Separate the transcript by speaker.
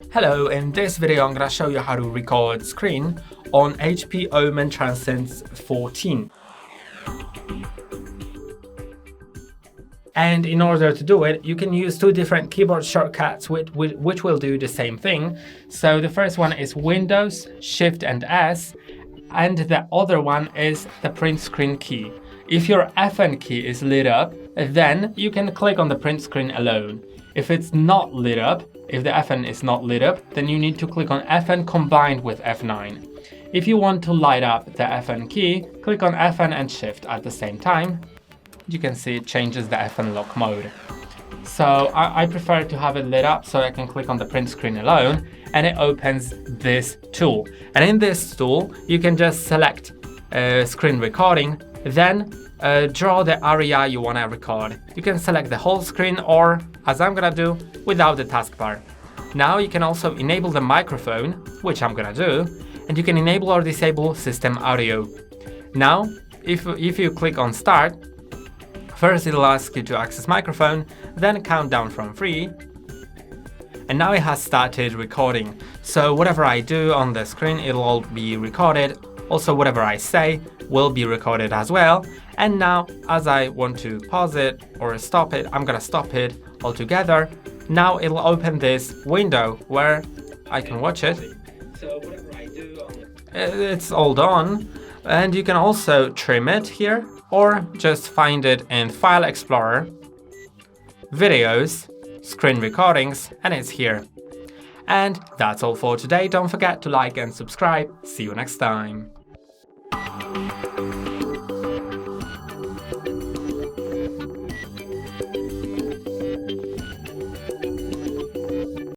Speaker 1: Hello, in this video I'm going to show you how to record screen on HP OMEN Transcend 14. And in order to do it, you can use two different keyboard shortcuts which will do the same thing. So the first one is Windows, Shift and S, and the other one is the print screen key. If your FN key is lit up, then you can click on the print screen alone. If it's not lit up, if the FN is not lit up, then you need to click on FN combined with F9. If you want to light up the FN key, click on FN and Shift at the same time. You can see it changes the FN lock mode. So I prefer to have it lit up so I can click on the print screen alone, and it opens this tool. And in this tool, you can just select screen recording, then draw the area you want to record. You can select the whole screen or, as I'm gonna do, without the taskbar. Now you can also enable the microphone, which I'm gonna do, and you can enable or disable system audio. Now, if you click on start, first it'll ask you to access microphone, then count down from 3, and now it has started recording. So whatever I do on the screen, it'll all be recorded. Also, whatever I say will be recorded as well. And now, as I want to pause it or stop it, I'm gonna stop it altogether. Now it'll open this window where I can watch it. So whatever I do it's all done. And you can also trim it here or just find it in File Explorer, Videos, Screen Recordings, and it's here. And that's all for today. Don't forget to like and subscribe. See you next time.